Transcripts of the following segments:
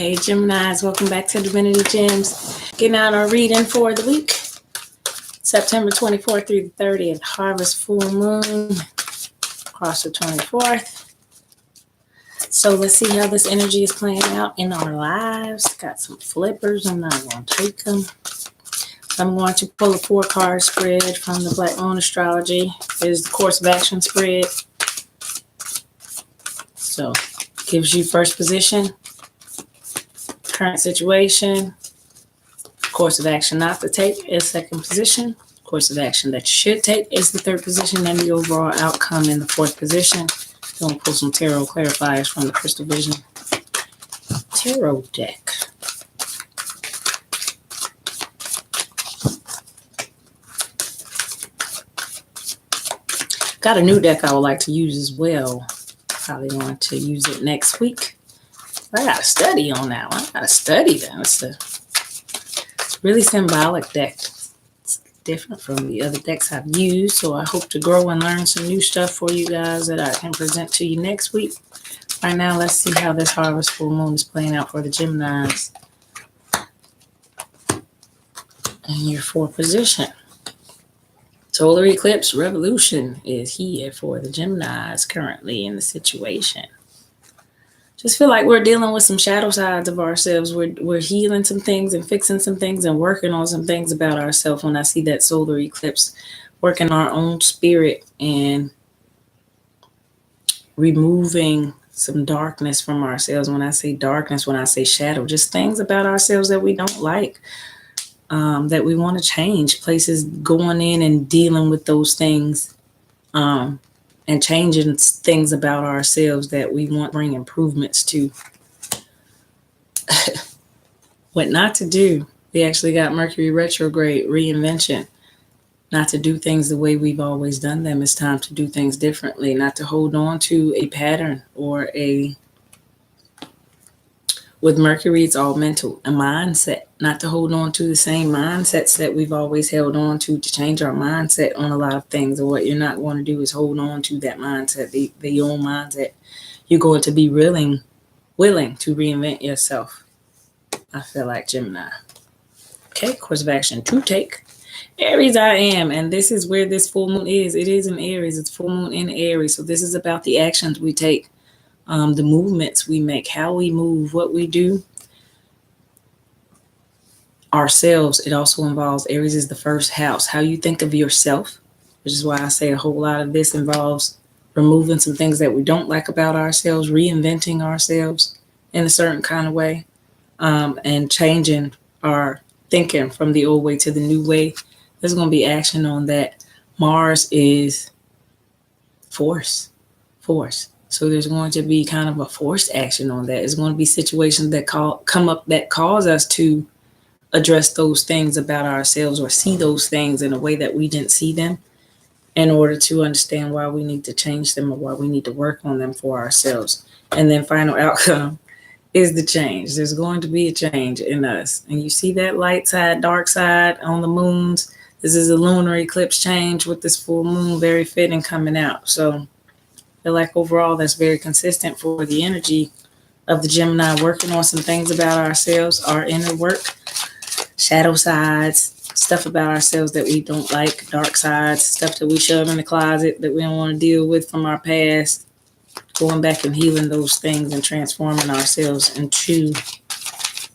Hey Geminis, welcome back to Divinity Gems. Getting out our reading for the week, September 24th through the 30th, Harvest Full Moon, across the 24th. So let's see how this energy is playing out in our lives. Got some flippers, I'm not going to take them. I'm going to pull a 4-card spread from the Black Moon Astrology. It is the course of action spread. So gives you first position, current situation, course of action not to take is second position, course of action that you should take is the third position, and the overall outcome in the fourth position. I'm going to pull some tarot clarifiers from the Crystal Vision tarot deck. Got a new deck I would like to use as well. Probably going to use it next week. I got to study on that one. I got to study that. It's a really symbolic deck. It's different from the other decks I've used, so I hope to grow and learn some new stuff for you guys that I can present to you next week. Right now, let's see how this Harvest Full Moon is playing out for the Geminis in your fourth position. Solar eclipse revolution is here for the Geminis currently in the situation. Just feel like we're dealing with some shadow sides of ourselves. We're healing some things and fixing some things and working on some things about ourselves. When I see that solar eclipse, working our own spirit and removing some darkness from ourselves. When I say darkness, when I say shadow, just things about ourselves that we don't like, that we want to change. Places going in and dealing with those things, and changing things about ourselves that we want to bring improvements to. What not to do. We actually got Mercury retrograde, reinvention. Not to do things the way we've always done them. It's time to do things differently. Not to hold on to a pattern or with Mercury, it's all mental, a mindset. Not to hold on to the same mindsets that we've always held on to change our mindset on a lot of things. And what you're not going to do is hold on to that mindset, the old mindset. You're going to be willing to reinvent yourself. I feel like Gemini. Okay, course of action to take. Aries I am, and this is where this full moon is. It is in Aries. It's full moon in Aries. So this is about the actions we take. The movements we make, how we move, what we do ourselves. It also involves, Aries is the first house, how you think of yourself, which is why I say a whole lot of this involves removing some things that we don't like about ourselves, reinventing ourselves in a certain kind of way, and changing our thinking from the old way to the new way. There's going to be action on that. Mars is force. So there's going to be kind of a forced action on that. There's going to be situations that come up that cause us to address those things about ourselves or see those things in a way that we didn't see them, in order to understand why we need to change them or why we need to work on them for ourselves. And then final outcome is the change. There's going to be a change in us. And you see that light side, dark side on the moons. This is a lunar eclipse change with this full moon, very fitting coming out. So I feel like overall that's very consistent for the energy of the Gemini, working on some things about ourselves, our inner work, shadow sides, stuff about ourselves that we don't like, dark sides, stuff that we shove in the closet that we don't want to deal with from our past, going back and healing those things and transforming ourselves into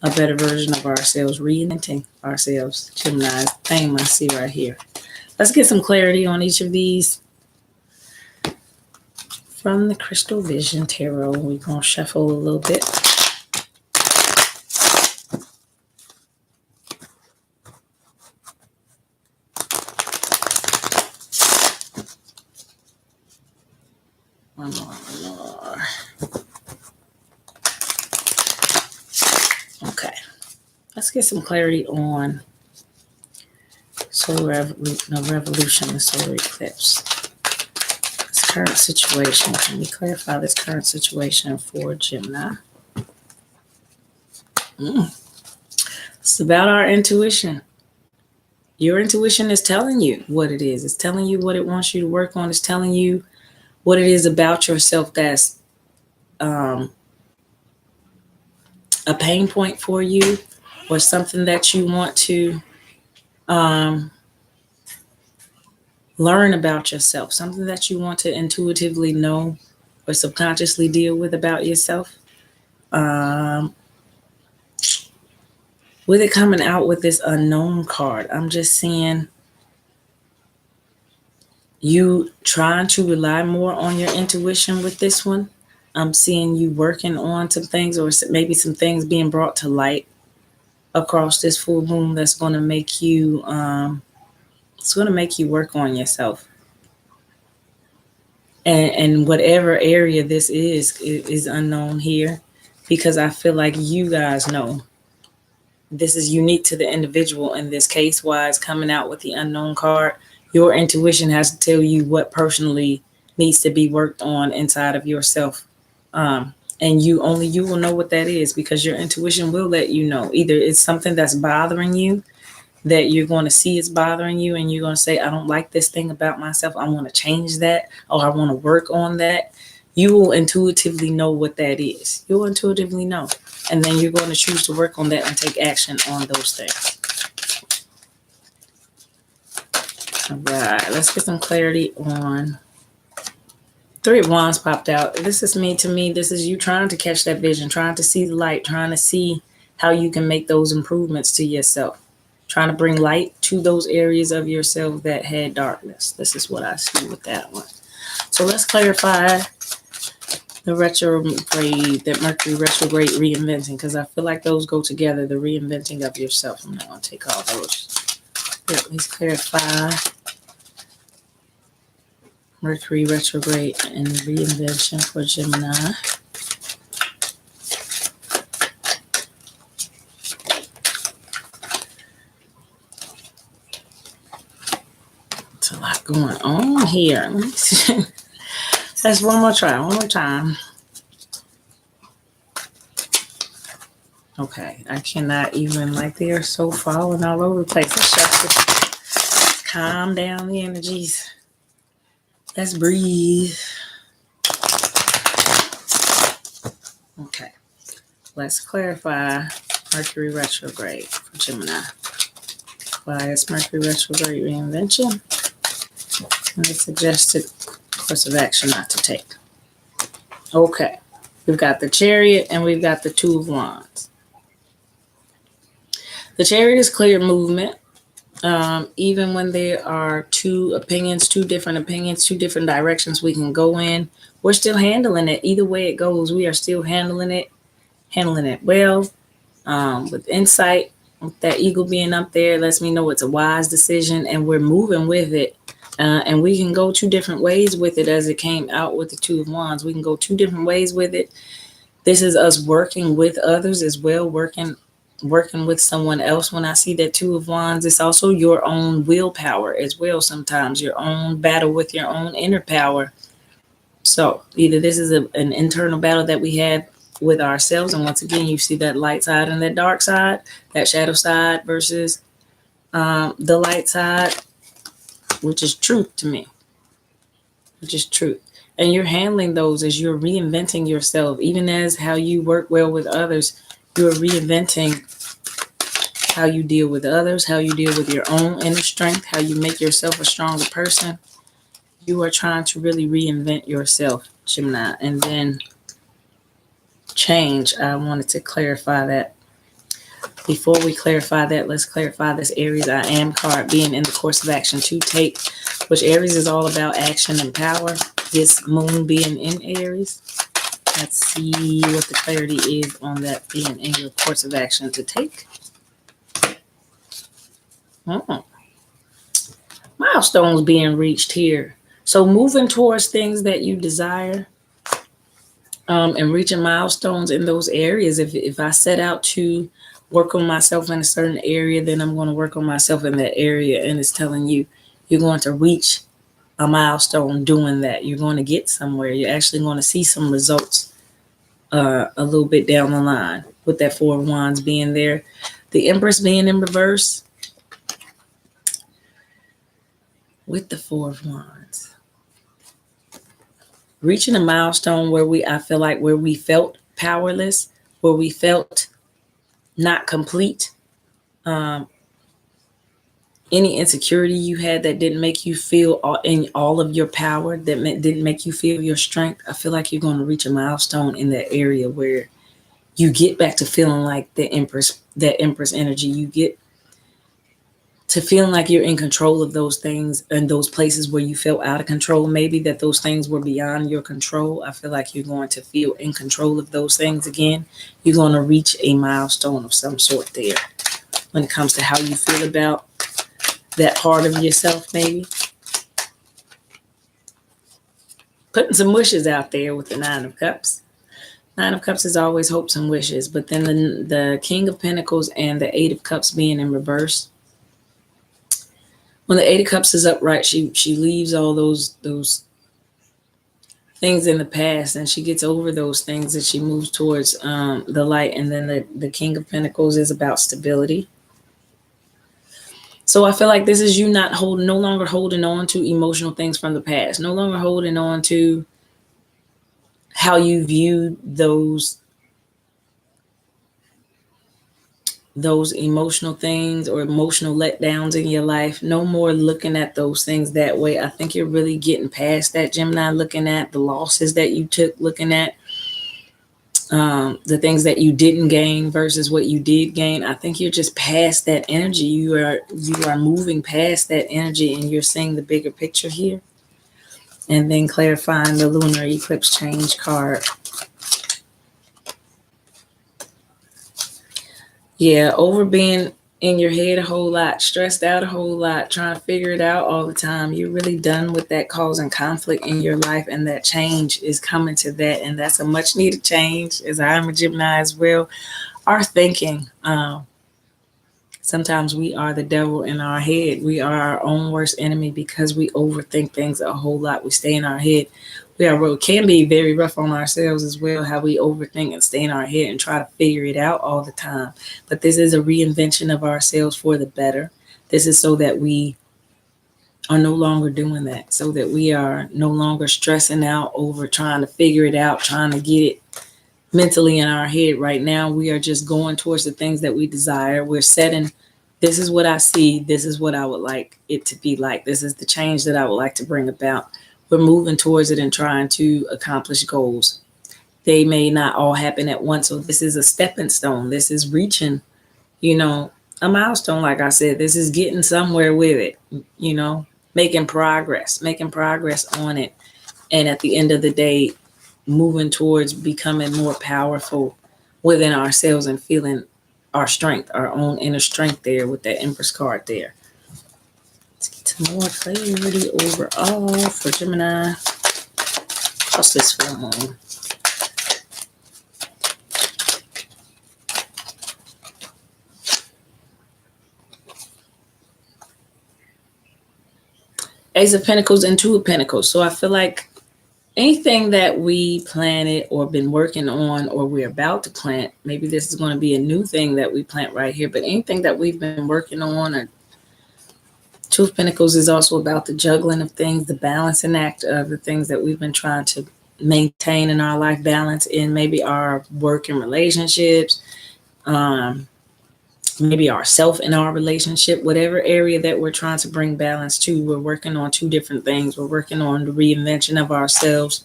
a better version of ourselves, reinventing ourselves. Gemini's theme I see right here. Let's get some clarity on each of these. From the Crystal Vision Tarot, we're going to shuffle a little bit. One more. Okay. Let's get some clarity on solar revolution and solar eclipse. Current situation. Can we clarify this current situation for Gemini? It's about our intuition. Your intuition is telling you what it is. It's telling you what it wants you to work on. It's telling you what it is about yourself that's a pain point for you, or something that you want to um, learn about yourself, something that you want to intuitively know or subconsciously deal with about yourself. Um, with it coming out with this unknown card, I'm just seeing you trying to rely more on your intuition with this one. I'm seeing you working on some things, or maybe some things being brought to light across this full moon that's going to make you it's going to make you work on yourself, and whatever area this is unknown here, because I feel like you guys know this is unique to the individual in this case. Why it's coming out with the unknown card, your intuition has to tell you what personally needs to be worked on inside of yourself, and you will know what that is, because your intuition will let you know. Either it's something that's bothering you, that you're going to see is bothering you, and you're going to say, I don't like this thing about myself, I want to change that, or I want to work on that. You will intuitively know what that is. You'll intuitively know, and then you're going to choose to work on that and take action on those things. All right, let's get some clarity on Three of Wands popped out. This is me. To me, this is you trying to catch that vision, trying to see the light, trying to see how you can make those improvements to yourself, trying to bring light to those areas of yourself that had darkness. This is what I see with that one. So let's clarify the retrograde, that Mercury retrograde reinventing, because I feel like those go together, the reinventing of yourself. I'm not going to take all those. But let's clarify Mercury retrograde and reinvention for Gemini. It's a lot going on here. Let me see. Let's one more time. Okay, I cannot even, like, they are so falling all over the place. Let's just calm down the energies. Let's breathe. Okay, let's clarify Mercury retrograde for Gemini. Why is Mercury retrograde reinvention? And the suggested course of action not to take. Okay, we've got the Chariot and we've got the Two of Wands. The Chariot is clear movement. Even when there are two different opinions, two different directions we can go in, we're still handling it. Either way it goes, we are still handling it well, with insight. With that eagle being up there lets me know it's a wise decision, and we're moving with it. And we can go two different ways with it, as it came out with the Two of Wands. We can go two different ways with it. This is us working with others as well, working with someone else. When I see that Two of Wands, it's also your own willpower as well. Sometimes your own battle with your own inner power. So either this is an internal battle that we have with ourselves, and once again, you see that light side and that dark side, that shadow side versus the light side, which is truth to me, which is truth. And you're handling those as you're reinventing yourself, even as how you work well with others. You're reinventing how you deal with others, how you deal with your own inner strength, how you make yourself a stronger person. You are trying to really reinvent yourself, Gemini. And then change. I wanted to clarify that. Before we clarify that, let's clarify this Aries I am card being in the course of action to take, which Aries is all about action and power. This moon being in Aries. Let's see what the clarity is on that being in your course of action to take. Milestones being reached here. So moving towards things that you desire, and reaching milestones in those areas. If I set out to work on myself in a certain area, then I'm going to work on myself in that area. And it's telling you, you're going to reach a milestone doing that. You're going to get somewhere. You're actually going to see some results a little bit down the line, with that Four of Wands being there. The Empress being in reverse with the Four of Wands. Reaching a milestone where I feel like where we felt powerless, where we felt not complete, um, any insecurity you had that didn't make you feel in all of your power, that didn't make you feel your strength. I feel like you're going to reach a milestone in that area where you get back to feeling like the Empress, that Empress energy. You get to feeling like you're in control of those things and those places where you felt out of control, maybe that those things were beyond your control. I feel like you're going to feel in control of those things again. You're going to reach a milestone of some sort there when it comes to how you feel about that part of yourself, maybe. Putting some wishes out there with the Nine of Cups. Nine of Cups is always hopes and wishes, but then the King of Pentacles and the Eight of Cups being in reverse. When the Eight of Cups is upright, she leaves all those things in the past, and she gets over those things, and she moves towards the light. And then the King of Pentacles is about stability. So I feel like this is you no longer holding on to emotional things from the past, no longer holding on to how you viewed those emotional things or emotional letdowns in your life. No more looking at those things that way. I think you're really getting past that, Gemini, looking at the losses that you took, looking at the things that you didn't gain versus what you did gain. I think you're just past that energy. You are moving past that energy, and you're seeing the bigger picture here. And then clarifying the lunar eclipse change card. Yeah, over being in your head a whole lot, stressed out a whole lot, trying to figure it out all the time. You're really done with that causing conflict in your life, and that change is coming to that. And that's a much needed change, as I am a Gemini as well. Our thinking, sometimes we are the devil in our head. We are our own worst enemy because we overthink things a whole lot. We stay in our head. Can be very rough on ourselves as well, how we overthink and stay in our head and try to figure it out all the time. But this is a reinvention of ourselves for the better. This is so that we are no longer doing that, so that we are no longer stressing out over trying to figure it out, trying to get it mentally in our head. Right now, we are just going towards the things that we desire. We're setting, this is what I see. This is what I would like it to be like. This is the change that I would like to bring about. We're moving towards it and trying to accomplish goals. They may not all happen at once. So this is a stepping stone. This is reaching, a milestone. Like I said, this is getting somewhere with it, making progress on it. And at the end of the day, moving towards becoming more powerful within ourselves and feeling our strength, our own inner strength there with that Empress card there. Let's get some more clarity overall for Gemini. How's this full moon? Ace of Pentacles and Two of Pentacles. So I feel like anything that we planted or been working on or we're about to plant, maybe this is going to be a new thing that we plant right here, but anything that we've been working on, or Two of Pentacles is also about the juggling of things, the balancing act of the things that we've been trying to maintain in our life, balance in maybe our work and relationships, maybe ourself in our relationship, whatever area that we're trying to bring balance to. We're working on two different things. We're working on the reinvention of ourselves.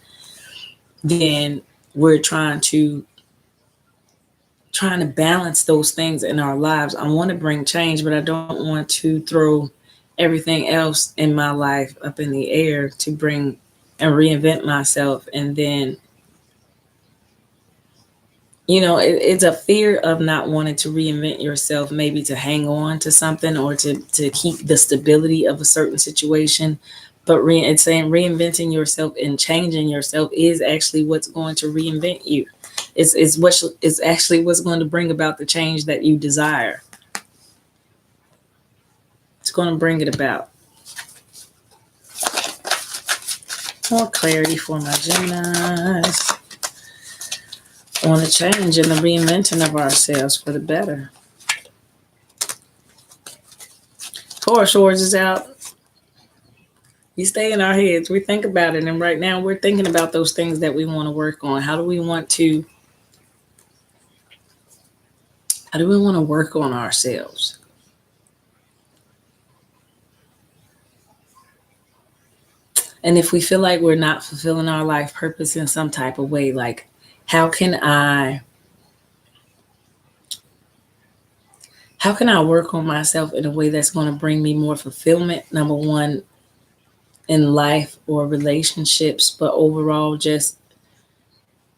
Then we're trying to balance those things in our lives. I want to bring change, but I don't want to throw everything else in my life up in the air to bring and reinvent myself. And then, it's a fear of not wanting to reinvent yourself, maybe to hang on to something or to keep the stability of a certain situation. But it's saying reinventing yourself and changing yourself is actually what's going to reinvent you. It's actually what's going to bring about the change that you desire. It's going to bring it about. More clarity for my Geminis on the change and the reinventing of ourselves for the better. Four of Swords is out. We stay in our heads. We think about it. And right now we're thinking about those things that we want to work on. How do we want to How do we want to work on ourselves? And if we feel like we're not fulfilling our life purpose in some type of way, like how can I how can I work on myself in a way that's going to bring me more fulfillment, number one, in life or relationships, but overall just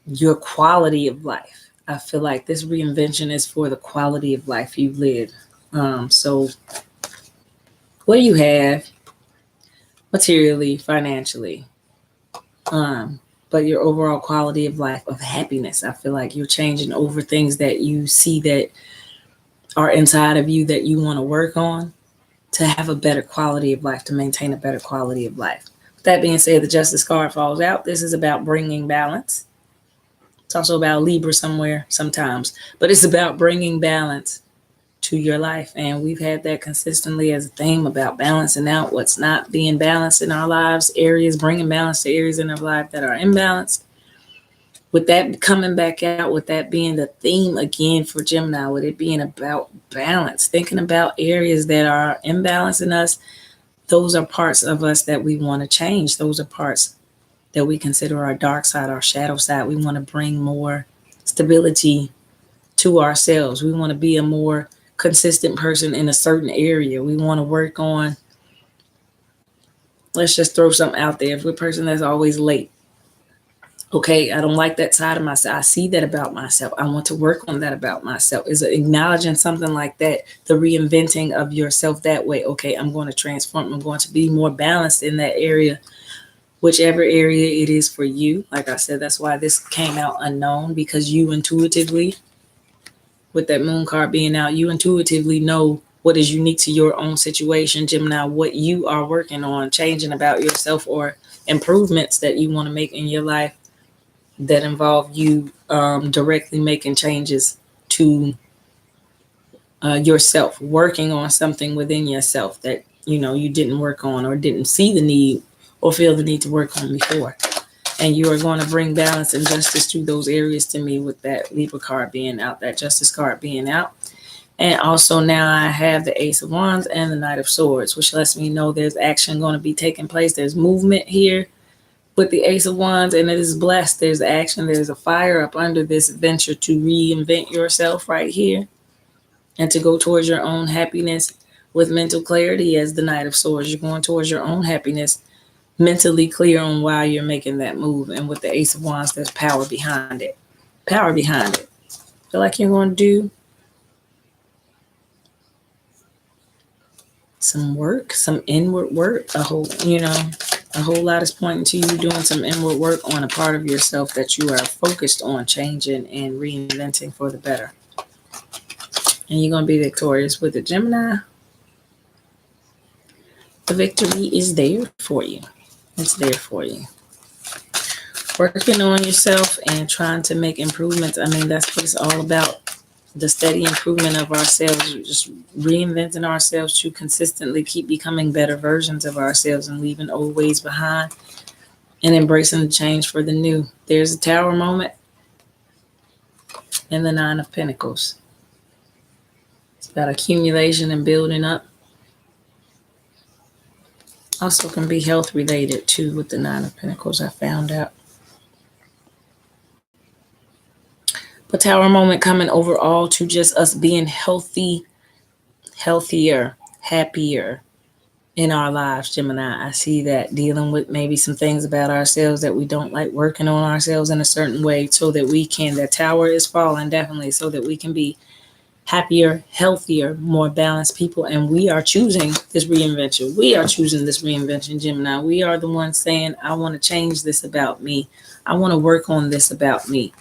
your quality of life. I feel like this reinvention is for the quality of life you live. So what do you have materially, financially, but your overall quality of life of happiness? I feel like you're changing over things that you see that are inside of you that you want to work on to have a better quality of life, to maintain a better quality of life. With that being said, the Justice card falls out. This is about bringing balance. It's also about Libra somewhere sometimes, but it's about bringing balance to your life. And we've had that consistently as a theme about balancing out what's not being balanced in our lives, areas, bringing balance to areas in our life that are imbalanced. With that coming back out, with that being the theme again for Gemini, with it being about balance, thinking about areas that are imbalanced in us, those are parts of us that we want to change. Those are parts that we consider our dark side, our shadow side. We want to bring more stability to ourselves. We want to be a more consistent person in a certain area. We want to work on, let's just throw something out there. If we're a person that's always late, okay, I don't like that side of myself. I see that about myself. I want to work on that about myself. Is acknowledging something like that, the reinventing of yourself that way. Okay, I'm going to transform. I'm going to be more balanced in that area, whichever area it is for you. Like I said, that's why this came out unknown, because you intuitively, with that moon card being out, you intuitively know what is unique to your own situation, Gemini, what you are working on, changing about yourself, or improvements that you want to make in your life that involve you directly making changes to yourself, working on something within yourself that you didn't work on or didn't see the need or feel the need to work on before. And you are going to bring balance and justice to those areas to me with that Libra card being out, that Justice card being out. And also now I have the Ace of Wands and the Knight of Swords, which lets me know there's action going to be taking place. There's movement here with the Ace of Wands, and it is blessed. There's action. There's a fire up under this venture to reinvent yourself right here and to go towards your own happiness with mental clarity as the Knight of Swords. You're going towards your own happiness, mentally clear on why you're making that move. And with the Ace of Wands, there's power behind it. Power behind it. Feel like you're going to do some work, some inward work, a whole lot is pointing to you doing some inward work on a part of yourself that you are focused on changing and reinventing for the better. And you're going to be victorious with it, Gemini. The victory is there for you. It's there for you. Working on yourself and trying to make improvements. I mean, that's what it's all about. The steady improvement of ourselves, just reinventing ourselves to consistently keep becoming better versions of ourselves and leaving old ways behind and embracing the change for the new. There's a Tower moment and the Nine of Pentacles. It's about accumulation and building up. Also can be health related too with the Nine of Pentacles, I found out. But Tower moment coming overall to just us being healthy, healthier, happier in our lives, Gemini. I see that dealing with maybe some things about ourselves that we don't like, working on ourselves in a certain way so that we can, the tower is falling definitely, so that we can be happier, healthier, more balanced people. And we are choosing this reinvention. We are choosing this reinvention, Gemini. We are the ones saying, I want to change this about me. I want to work on this about me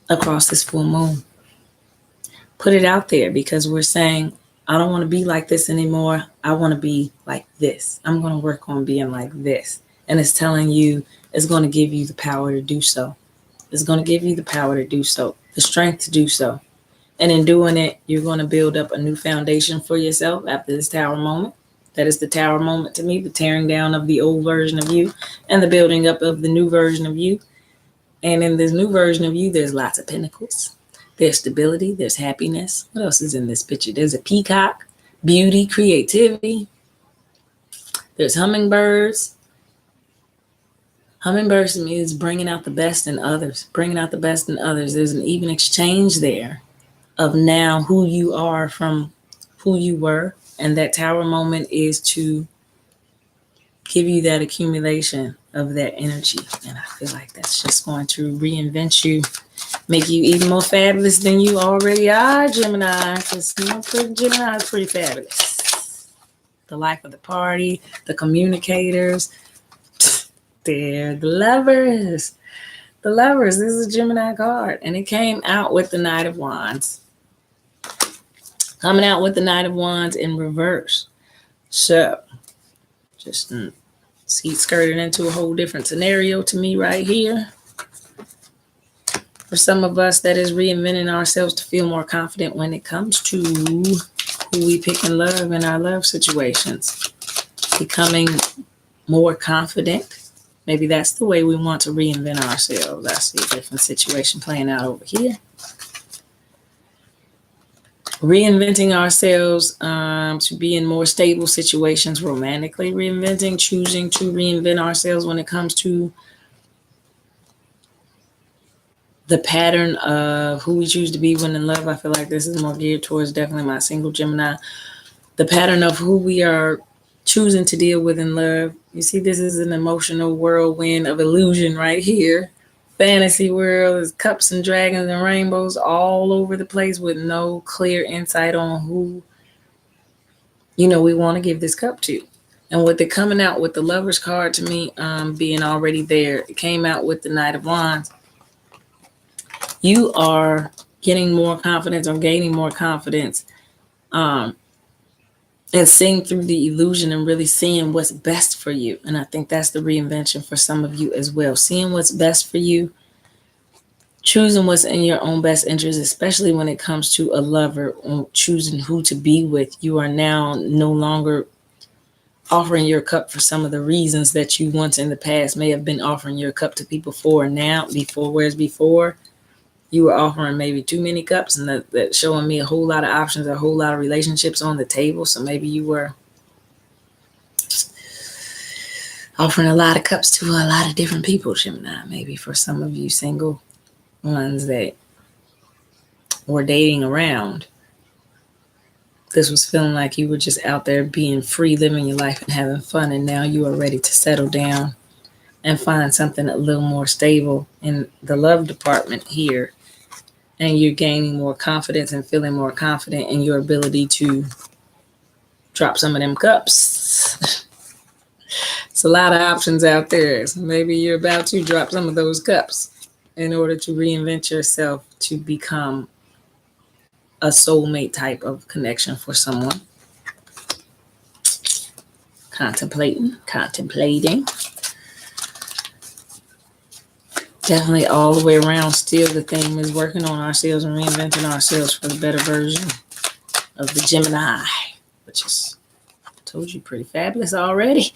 across this full moon. Put it out there, because we're saying, I don't want to be like this anymore. I want to be like this. I'm going to work on being like this. And it's telling you, it's going to give you the power to do so. It's going to give you the power to do so, the strength to do so. And in doing it, you're going to build up a new foundation for yourself after this Tower moment. That is the Tower moment to me, the tearing down of the old version of you and the building up of the new version of you. And in this new version of you, there's lots of pentacles. There's stability, there's happiness. What else is in this picture? There's a peacock, beauty, creativity. There's hummingbirds. Hummingbirds to me is bringing out the best in others, bringing out the best in others. There's an even exchange there of now who you are from who you were. And that tower moment is to give you that accumulation of that energy. And I feel like that's just going to reinvent you, make you even more fabulous than you already are, Gemini. Because Gemini is pretty fabulous. The life of the party, the communicators. They're the lovers. The lovers. This is a Gemini card. And it came out with the Knight of Wands. Coming out with the Knight of Wands in reverse. So, just skirted into a whole different scenario to me right here. For some of us, that is reinventing ourselves to feel more confident when it comes to who we pick in love in our love situations. Becoming more confident. Maybe that's the way we want to reinvent ourselves. I see a different situation playing out over here. Reinventing ourselves to be in more stable situations romantically. Reinventing, choosing to reinvent ourselves when it comes to the pattern of who we choose to be when in love. I feel like this is more geared towards definitely my single Gemini. The pattern of who we are choosing to deal with in love. You see, this is an emotional whirlwind of illusion right here. Fantasy world is cups and dragons and rainbows all over the place with no clear insight on who, we want to give this cup to. And with it coming out with the Lover's card to me being already there, it came out with the Knight of Wands. You are getting more confidence or gaining more confidence and seeing through the illusion and really seeing what's best for you. And I think that's the reinvention for some of you as well. Seeing what's best for you, choosing what's in your own best interest, especially when it comes to a lover, choosing who to be with. You are now no longer offering your cup for some of the reasons that you once in the past may have been offering your cup to people for. Whereas before, you were offering maybe too many cups, and that's showing me a whole lot of options, a whole lot of relationships on the table. So maybe you were offering a lot of cups to a lot of different people, Gemini. Maybe for some of you single ones that were dating around, this was feeling like you were just out there being free, living your life and having fun. And now you are ready to settle down and find something a little more stable in the love department here. And you're gaining more confidence and feeling more confident in your ability to drop some of them cups. It's a lot of options out there. So maybe you're about to drop some of those cups in order to reinvent yourself to become a soulmate type of connection for someone. Contemplating. Definitely all the way around, still the theme is working on ourselves and reinventing ourselves for the better version of the Gemini, which is, I told you, pretty fabulous already.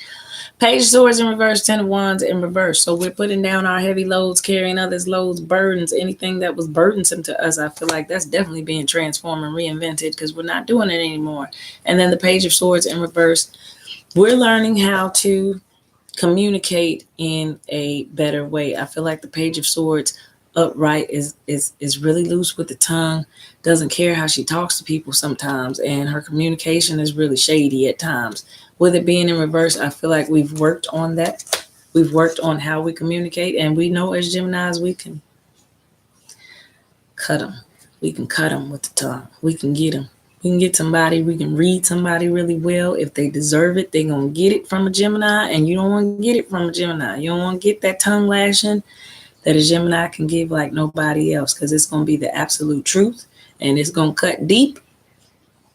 Page of Swords in reverse, Ten of Wands in reverse. So we're putting down our heavy loads, carrying others' loads, burdens, anything that was burdensome to us. I feel like that's definitely being transformed and reinvented because we're not doing it anymore. And then the Page of Swords in reverse, we're learning how to communicate in a better way. I feel like the Page of Swords upright is really loose with the tongue, doesn't care how she talks to people sometimes, and her communication is really shady at times. With it being in reverse, I feel like we've worked on that. We've worked on how we communicate, and we know as Geminis we can cut them. We can cut them with the tongue. We can get them. We can get somebody, we can read somebody really well. If they deserve it, they're going to get it from a Gemini, and you don't want to get it from a Gemini. You don't want to get that tongue lashing that a Gemini can give like nobody else, because it's going to be the absolute truth, and it's going to cut deep.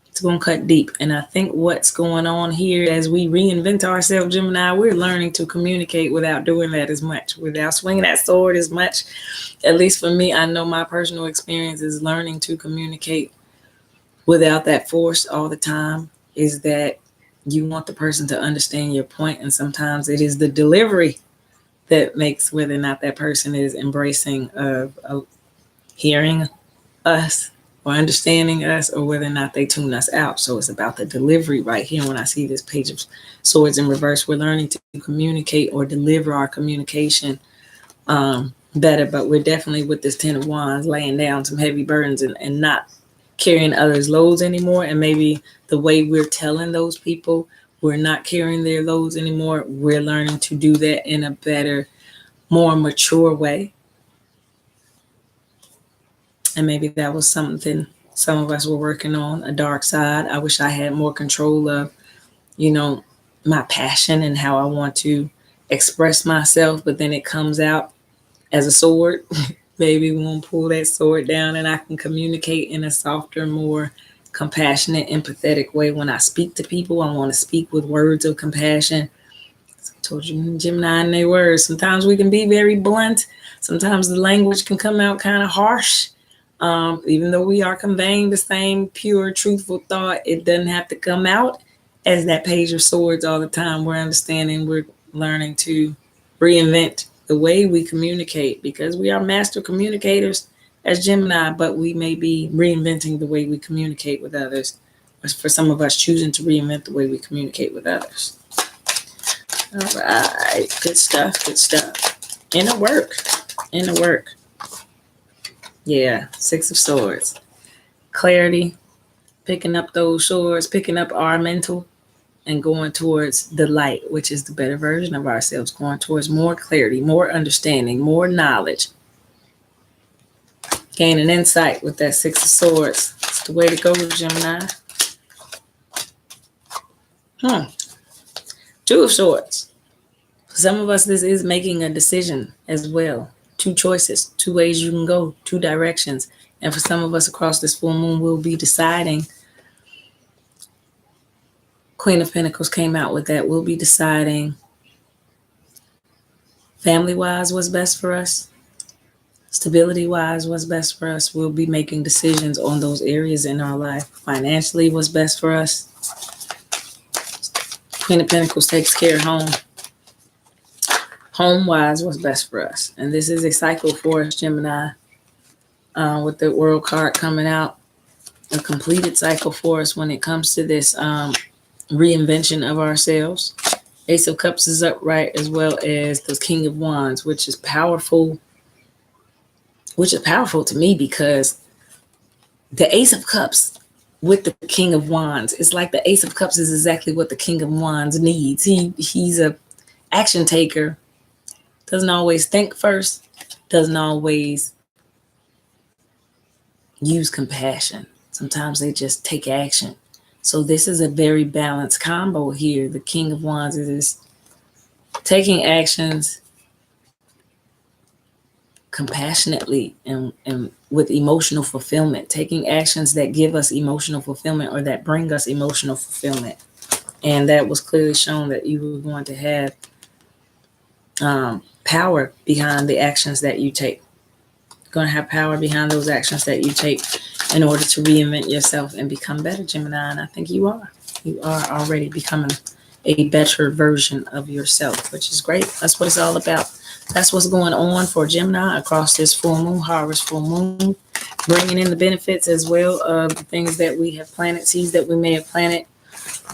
It's going to cut deep. And I think what's going on here as we reinvent ourselves, Gemini, we're learning to communicate without doing that as much, without swinging that sword as much. At least for me, I know my personal experience is learning to communicate without that force all the time, is that you want the person to understand your point, and sometimes it is the delivery that makes whether or not that person is embracing of hearing us or understanding us, or whether or not they tune us out. So it's about the delivery right here. When I see this page of swords in reverse, we're learning to communicate or deliver our communication better. But we're definitely, with this 10 of Wands, laying down some heavy burdens and not carrying others' loads anymore. And maybe the way we're telling those people we're not carrying their loads anymore, we're learning to do that in a better, more mature way. And maybe that was something some of us were working on, a dark side. I wish I had more control of, my passion and how I want to express myself, but then it comes out as a sword. Maybe we won't pull that sword down and I can communicate in a softer, more compassionate, empathetic way. When I speak to people, I want to speak with words of compassion. I told you, Gemini and their words. Sometimes we can be very blunt. Sometimes the language can come out kind of harsh. Even though we are conveying the same pure, truthful thought, it doesn't have to come out as that page of swords all the time. We're understanding, we're learning to reinvent the way we communicate, because we are master communicators as Gemini, but we may be reinventing the way we communicate with others. For some of us, choosing to reinvent the way we communicate with others. All right, good stuff, good stuff. Inner work. Yeah, 6 of Swords. Clarity, picking up those swords, picking up our mental and going towards the light, which is the better version of ourselves, going towards more clarity, more understanding, more knowledge. Gaining insight with that 6 of Swords. It's the way to go, Gemini. 2 of Swords. For some of us, this is making a decision as well. 2 choices, 2 ways you can go, 2 directions. And for some of us across this full moon, we'll be deciding. Queen of Pentacles came out with that. We'll be deciding family-wise what's best for us, stability-wise what's best for us. We'll be making decisions on those areas in our life. Financially, what's best for us. Queen of Pentacles takes care of home. Home-wise, what's best for us. And this is a cycle for us, Gemini, with the World card coming out. A completed cycle for us when it comes to this reinvention of ourselves. Ace of Cups is upright, as well as the King of Wands, which is powerful. Which is powerful to me because the Ace of Cups with the King of Wands, it's like the Ace of Cups is exactly what the King of Wands needs. He's a action taker. Doesn't always think first. Doesn't always use compassion. Sometimes they just take action. So this is a very balanced combo here. The King of Wands is taking actions compassionately and with emotional fulfillment, taking actions that give us emotional fulfillment or that bring us emotional fulfillment. And that was clearly shown that you were going to have power behind the actions that you take. You're going to have power behind those actions that you take in order to reinvent yourself and become better, Gemini. And I think you are. You are already becoming a better version of yourself, which is great. That's what it's all about. That's what's going on for Gemini across this full moon, harvest full moon, bringing in the benefits as well of the things that we have planted, seeds that we may have planted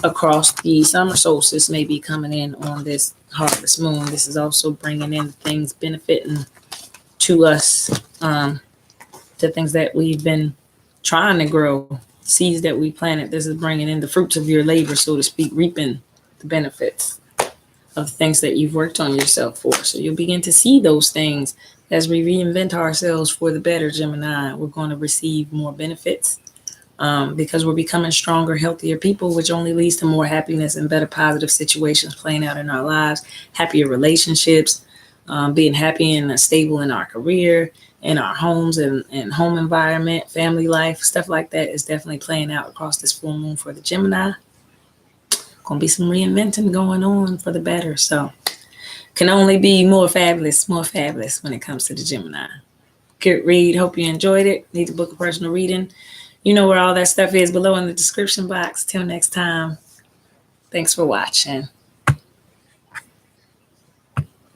across the summer solstice may be coming in on this harvest moon. This is also bringing in things benefiting to us, the things that we've been trying to grow, seeds that we planted. This is bringing in the fruits of your labor, so to speak, reaping the benefits of things that you've worked on yourself for. So you'll begin to see those things as we reinvent ourselves for the better, Gemini. We're going to receive more benefits because we're becoming stronger, healthier people, which only leads to more happiness and better positive situations playing out in our lives, happier relationships, being happy and stable in our career, in our homes and home environment, family life, stuff like that is definitely playing out across this full moon for the Gemini. Gonna be some reinventing going on for the better. So can only be more fabulous when it comes to the Gemini. Good read. Hope you enjoyed it. Need to book a personal reading. You know where all that stuff is below in the description box. Till next time. Thanks for watching.